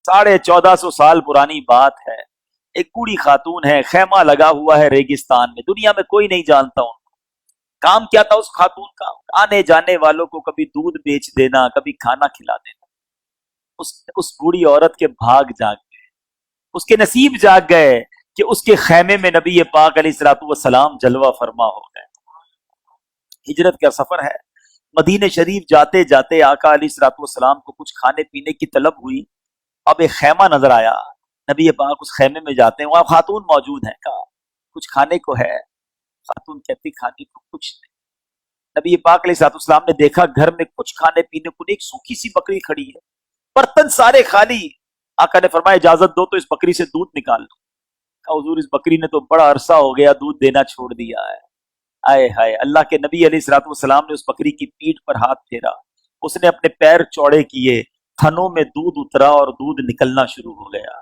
1450 साल पुरानी बात है। एक बूढ़ी खातून है, खैमा लगा हुआ है रेगिस्तान में, दुनिया में कोई नहीं जानता उनको। काम क्या था उस खातून का? आने जाने वालों को कभी दूध बेच देना, कभी खाना खिला देना। उस बूढ़ी औरत के भाग जाग गए, उसके नसीब जाग गए कि उसके खैमे में नबी पाक अलैहिस्सलातु वस्सलाम जलवा फरमा हो गए। हिजरत का सफर है, मदीने शरीफ जाते जाते आका अलैहिस्सलातु वस्सलाम को कुछ खाने पीने की तलब हुई। अब एक खैमा नजर आया, नबी पाक उस खैमे में जाते हैं, वहां खातून मौजूद है। कहा कुछ खाने को है? खातून कहती खाने को कुछ नहीं। नबी पाक अलैहिस्सलातु वस्सलाम ने देखा घर में कुछ खाने पीने को नहीं, एक सूखी सी बकरी खड़ी है, बर्तन सारे खाली। आका ने फरमाया इजाजत दो तो इस बकरी से दूध निकाल लो। कहा हुजूर इस बकरी ने तो बड़ा अरसा हो गया दूध देना छोड़ दिया है। आए हाय, अल्लाह के नबी अलैहिस्सलातु वस्सलाम ने उस बकरी की पीठ पर हाथ फेरा, उसने अपने पैर चौड़े किए, थनों में दूध उतरा और दूध निकलना शुरू हो गया।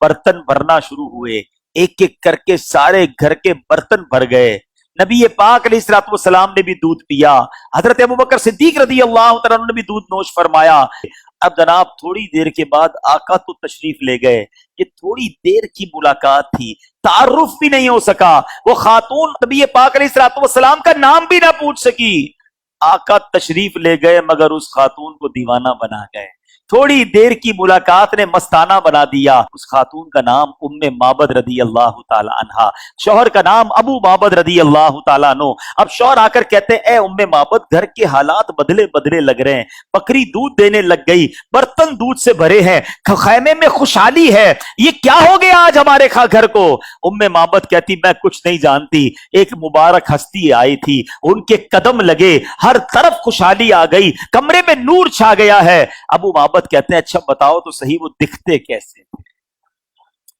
बर्तन भरना शुरू हुए, एक एक करके सारे घर के बर्तन भर गए। नबी पाक अलैहिस्सलातु वस्सलाम ने भी दूध पिया, हजरत अबू बकर सिद्दीक रज़ियल्लाहु तआला अन्हु ने भी दूध नोश फरमाया। अब जनाब थोड़ी देर के बाद आका तो तशरीफ ले गए। ये थोड़ी देर की मुलाकात थी, तारुफ भी नहीं हो सका। वो खातून नबी पाक अलैहिस्सलातु वस्सलाम का नाम भी ना पूछ सकी। आका तशरीफ ले गए मगर उस खातून को दीवाना बना गए। थोड़ी देर की मुलाकात ने मस्ताना बना दिया। उस खातून का नाम उम्मे माबद रज़ियल्लाहु ताला अन्हा, शौहर का नाम अबू माबद रज़ियल्लाहु ताला अन्हु। अब शौहर आकर कहते हैं, ए उम्मे माबद, घर के हालात बदले बदले लग रहे हैं, बकरी दूध देने लग गई, बर्तन दूध से भरे हैं, खैमे में खुशहाली है, ये क्या हो गया आज हमारे घर को? उम्मे माबद कहती मैं कुछ नहीं जानती, एक मुबारक हस्ती आई थी, उनके कदम लगे, हर तरफ खुशहाली आ गई, कमरे में नूर छा गया है। अबू माबद कहते हैं अच्छा बताओ तो सही वो दिखते कैसे थे?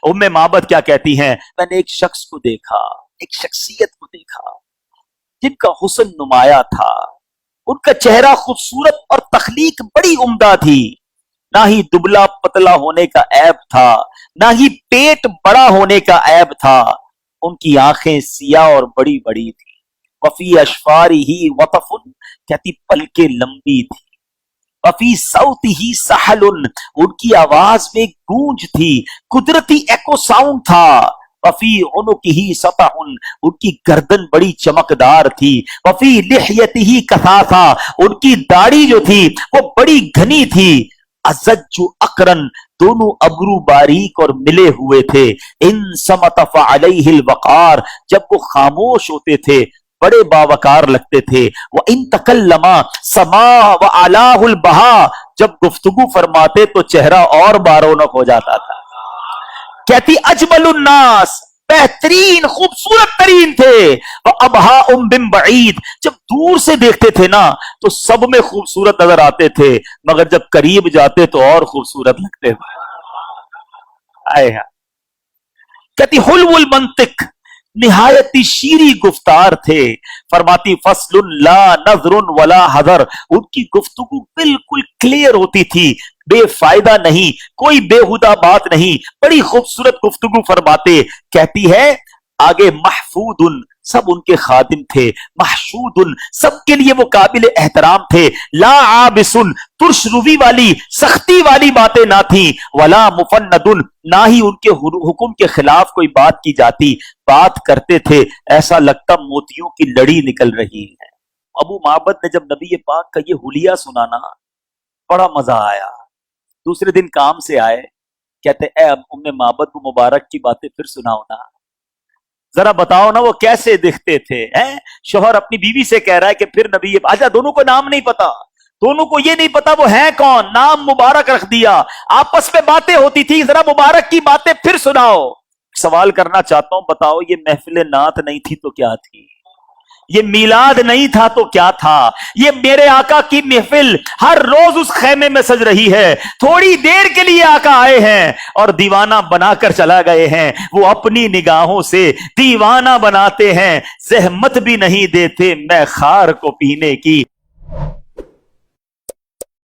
उम्मे माबद क्या कहती हैं, मैंने एक शख्स को देखा, एक शख्सियत को देखा जिनका हुस्न नुमाया था, उनका चेहरा खूबसूरत और तख्लीक बड़ी उम्दा थी, ना ही दुबला पतला होने का ऐब था, ना ही पेट बड़ा होने का ऐब था। उनकी आंखें सियाह और बड़ी बड़ी थी। वफी अशफारी ही वतफुन, कहती पलके लंबी थी। वफी सौती ही सहलुन, उनकी आवाज में गूंज थी, कुदरती एको साउंड था। वफी उनुकी ही सतहुन, उनकी गर्दन बड़ी चमकदार थी। वफी लिहयती ही कसासा, उनकी दाढ़ी जो थी वो बड़ी घनी थी। अज़ज्जु अकरन, दोनों अबरू बारीक और मिले हुए थे। इन समत फअलैहिल वक़ार, जब वो खामोश होते थे बड़े बावकार लगते थे। वो इन तकल्लमा समा व अलाहुल बहा, जब गुफ्तगू फरमाते तो चेहरा और बारोनक हो जाता था। कहती अजमलुन नास, बेहतरीन खूबसूरत तरीन थे। वो अबहा बिन बईद, जब दूर से देखते थे ना तो सब में खूबसूरत नजर आते थे, मगर जब करीब जाते तो और खूबसूरत लगते थे। आए कहती हुलवुल मंतिक, निहायती शीरी गुफ्तार थे। फरमाती फसलुन ला नजरुन वला हदर, उनकी गुफ्तगू बिल्कुल क्लियर होती थी, बेफायदा नहीं, कोई बेहुदा बात नहीं, बड़ी खूबसूरत गुफ्तगू फरमाते। कहती है आगे महफूदुन, सब उनके खादिम थे, महशूदुन, सबके लिए वो काबिल एहतराम थे। ला आबिसुन, तुर्श रुवी वाली सख्ती वाली बातें ना थी। वला मुफन्नदुन, ना ही उनके हुक्म के खिलाफ कोई बात की जाती। बात करते थे ऐसा लगता मोतियों की लड़ी निकल रही है। अबू माबद ने जब नबी पाक का ये हुलिया सुना ना, बड़ा मजा आया। दूसरे दिन काम से आए, कहते ए उम्मे माबद को मुबारक की बातें फिर सुनाओ ना, जरा बताओ ना वो कैसे दिखते थे। हैं? शौहर अपनी बीवी से कह रहा है कि फिर नबी, अच्छा दोनों को नाम नहीं पता, दोनों को ये नहीं पता वो हैं कौन, नाम मुबारक रख दिया। आपस में बातें होती थी, जरा मुबारक की बातें फिर सुनाओ। सवाल करना चाहता हूं, बताओ ये महफिल नात नहीं थी तो क्या थी? ये मीलाद नहीं था तो क्या था? ये मेरे आका की महफिल हर रोज उस खैमे में सज रही है। थोड़ी देर के लिए आका आए हैं और दीवाना बनाकर चला गए हैं। वो अपनी निगाहों से दीवाना बनाते हैं, जहमत भी नहीं देते मैं खार को पीने की।